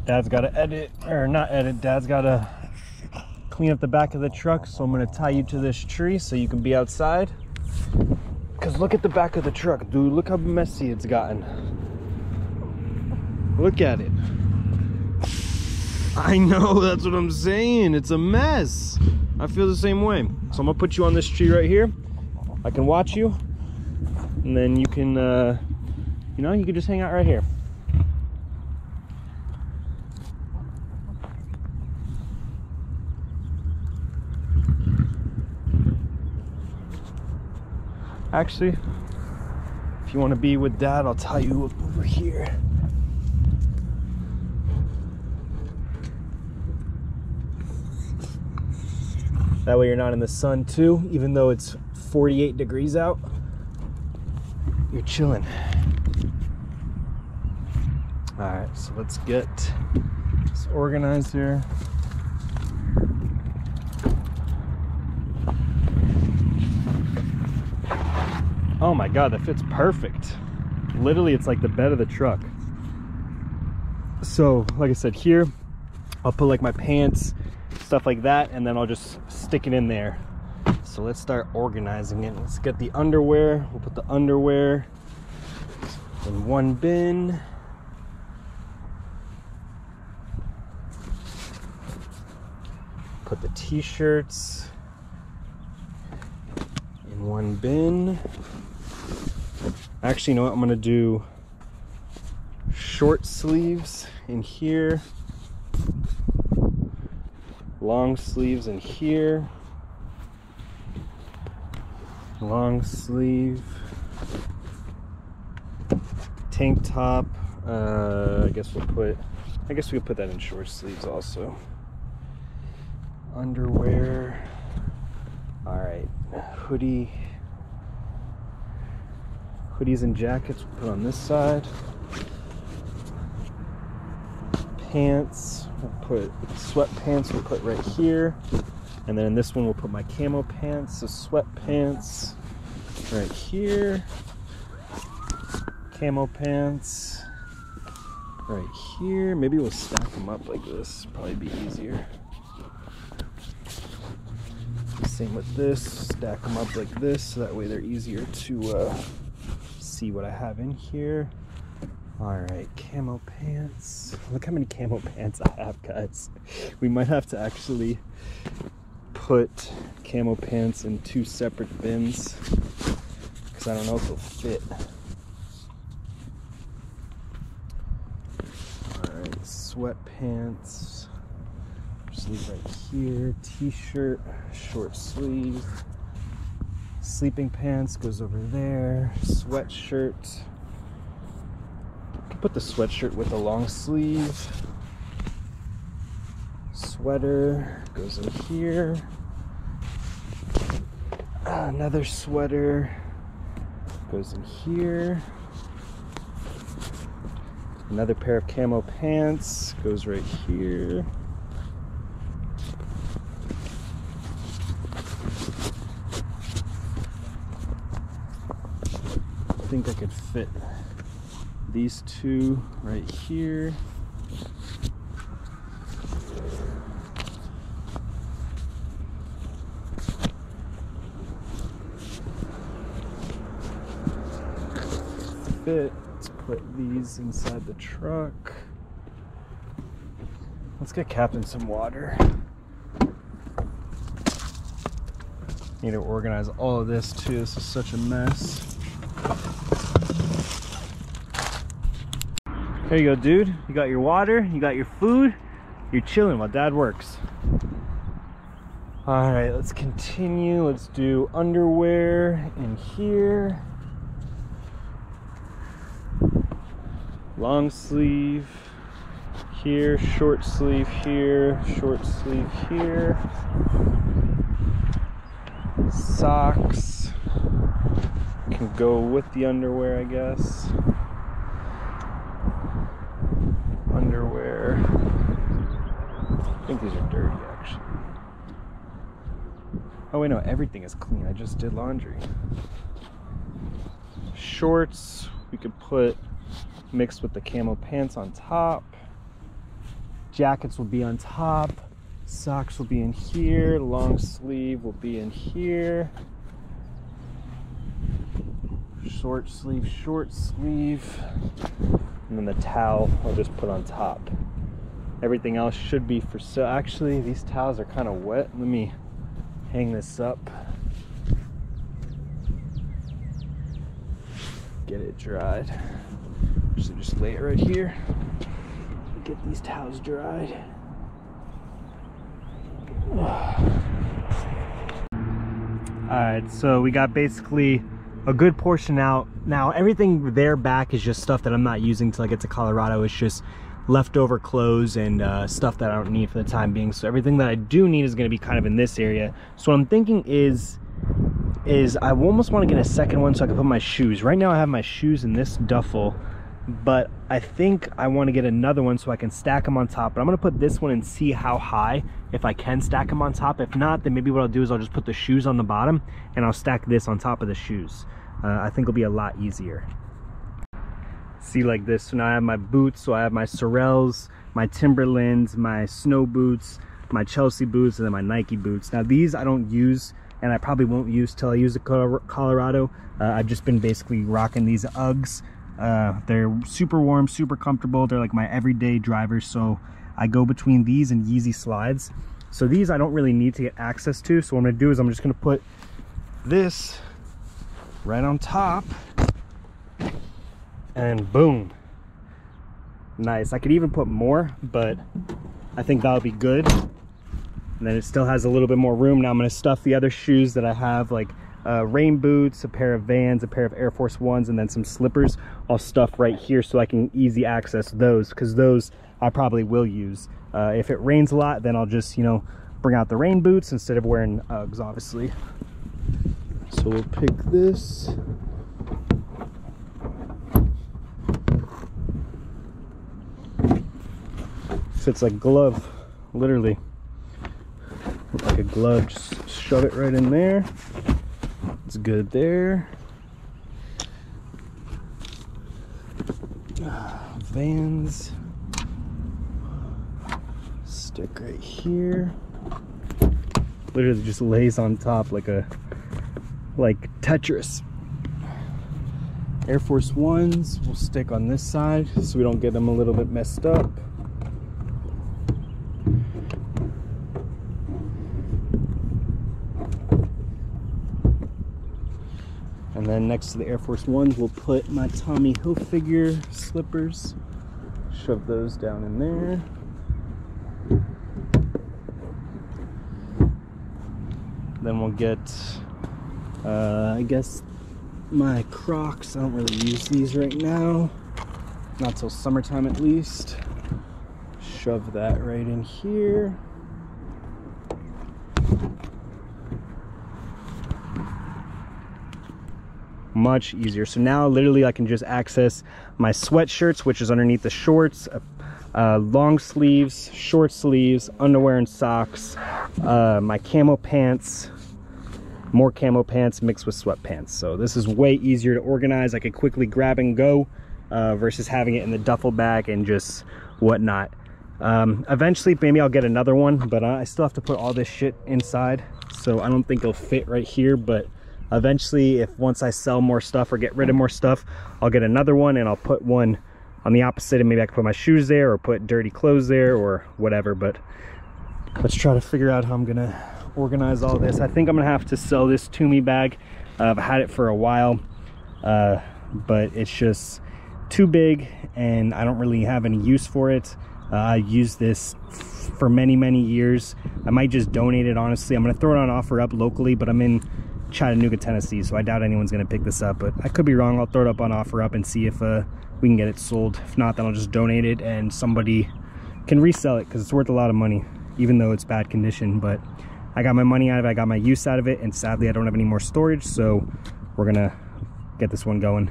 Dad's got to edit, or not edit, Dad's got to clean up the back of the truck, so I'm going to tie you to this tree so you can be outside. Because look at the back of the truck, dude. Look how messy it's gotten. Look at it. I know, that's what I'm saying. It's a mess. I feel the same way. So I'm going to put you on this tree right here. I can watch you. And then you can, you know, you can just hang out right here. Actually, if you want to be with Dad, I'll tie you up over here. That way you're not in the sun too, even though it's 48 degrees out. You're chilling. All right, so let's get this organized here. Oh my God, that fits perfect. Literally, it's like the bed of the truck. So, like I said, here, I'll put like my pants, stuff like that, and then I'll just stick it in there. So let's start organizing it. Let's get the underwear. We'll put the underwear in one bin. Put the t-shirts in one bin. Actually, you know what? I'm gonna do short sleeves in here, long sleeves in here, long sleeve, tank top. I guess we could put that in short sleeves also. Underwear. All right, hoodies and jackets we'll put on this side. Pants, we'll put sweatpants, we'll put right here. And then in this one, we'll put my camo pants, the sweatpants right here. Camo pants right here. Maybe we'll stack them up like this, probably be easier. Same with this, stack them up like this, so that way they're easier to see what I have in here. All right, camo pants. Look how many camo pants I have, guys. We might have to actually put camo pants in two separate bins because I don't know if they'll fit. All right, sweatpants. Sleeve right here, t-shirt, short sleeve, sleeping pants goes over there, sweatshirt. Put the sweatshirt with a long sleeve. Sweater goes in here. Another sweater goes in here. Another pair of camo pants goes right here. I think I could fit these two right here. Fit. Let's put these inside the truck. Let's get Captain some water. Need to organize all of this too. This is such a mess. There you go, dude. You got your water, you got your food, you're chilling while Dad works. All right, let's continue. Let's do underwear in here. Long sleeve here, short sleeve here, short sleeve here. Socks can go with the underwear, I guess. Underwear. I think these are dirty, actually. Oh wait, no, everything is clean. I just did laundry. Shorts, we could put mixed with the camo pants on top. Jackets will be on top. Socks will be in here. Long sleeve will be in here. Short sleeve, short sleeve. And then the towel I'll just put on top. Everything else should be for sale. Actually, these towels are kind of wet. Let me hang this up. Get it dried. So just lay it right here. Get these towels dried. Alright, so we got basically a good portion out. Now everything there back is just stuff that I'm not using till I get to Colorado. It's just leftover clothes and stuff that I don't need for the time being. So everything that I do need is going to be kind of in this area. So what I'm thinking is I almost want to get a second one so I can put my shoes. Right now I have my shoes in this duffel, but I think I want to get another one so I can stack them on top. But I'm going to put this one and see how high, if I can stack them on top. If not, then maybe what I'll do is I'll just put the shoes on the bottom and I'll stack this on top of the shoes. I think it'll be a lot easier. See, like this. So now I have my boots. So I have my Sorels, my Timberlands, my snow boots, my Chelsea boots, and then my Nike boots. Now these I don't use, and I probably won't use till I use the Colorado. I've just been basically rocking these Uggs. They're super warm, super comfortable. They're like my everyday drivers. So I go between these and Yeezy slides. So these I don't really need to get access to. So what I'm gonna do is I'm just gonna put this right on top, and boom, nice. I could even put more, but I think that'll be good. And then it still has a little bit more room. Now I'm going to stuff the other shoes that I have, like rain boots, a pair of Vans, a pair of Air Force Ones, and then some slippers. I'll stuff right here so I can easy access those, because those I probably will use. If it rains a lot, then I'll just, you know, bring out the rain boots instead of wearing Uggs, obviously. So we'll pick this. Fits like a glove, literally. Like a glove, just shove it right in there. It's good there. Vans. Stick right here. Literally just lays on top like Tetris. Air Force Ones will stick on this side so we don't get them a little bit messed up. And then next to the Air Force Ones, we'll put my Tommy Hilfiger slippers. Shove those down in there. Then we'll get, I guess, my Crocs. I don't really use these right now. Not till summertime at least. Shove that right in here. Much easier. So now literally I can just access my sweatshirts, which is underneath the shorts, long sleeves, short sleeves, underwear and socks, my camo pants, more camo pants mixed with sweatpants. So this is way easier to organize. I could quickly grab and go versus having it in the duffel bag and just whatnot. Eventually maybe I'll get another one, but I still have to put all this shit inside, so I don't think it'll fit right here. But eventually, if once I sell more stuff or get rid of more stuff, I'll get another one and I'll put one on the opposite, and maybe I can put my shoes there or put dirty clothes there or whatever. But let's try to figure out how I'm gonna organize all this. I think I'm gonna have to sell this Toomey bag. I've had it for a while, but it's just too big and I don't really have any use for it. I used this for many years. I might just donate it, honestly. I'm gonna throw it on OfferUp locally, but I'm in Chattanooga, Tennessee, so I doubt anyone's gonna pick this up, but I could be wrong. I'll throw it up on OfferUp and see if we can get it sold. If not, then I'll just donate it and somebody can resell it, because it's worth a lot of money, even though it's bad condition. But I got my money out of it, I got my use out of it, and sadly I don't have any more storage, so we're gonna get this one going.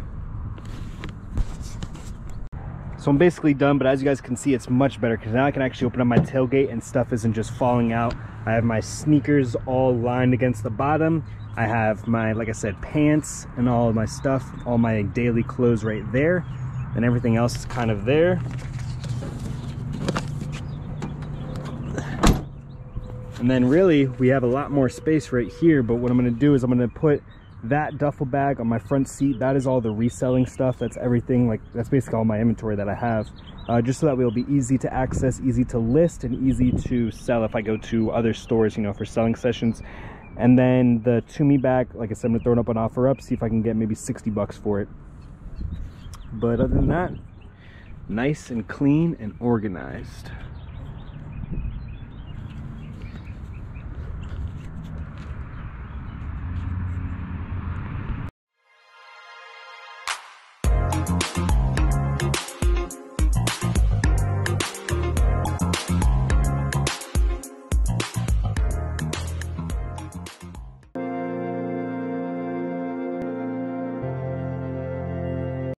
So I'm basically done, but as you guys can see, it's much better because now I can actually open up my tailgate and stuff isn't just falling out. I have my sneakers all lined against the bottom. I have my, like I said, pants and all of my stuff, all my daily clothes right there, and everything else is kind of there. And then really we have a lot more space right here, but what I'm going to do is I'm going to put that duffel bag on my front seat. That is all the reselling stuff. That's everything, like that's basically all my inventory that I have, just so that way it'll be easy to access, easy to list, and easy to sell if I go to other stores, you know, for selling sessions. And then the To Me bag, like I said, I'm gonna throw it up on OfferUp, see if I can get maybe 60 bucks for it. But other than that, nice and clean and organized.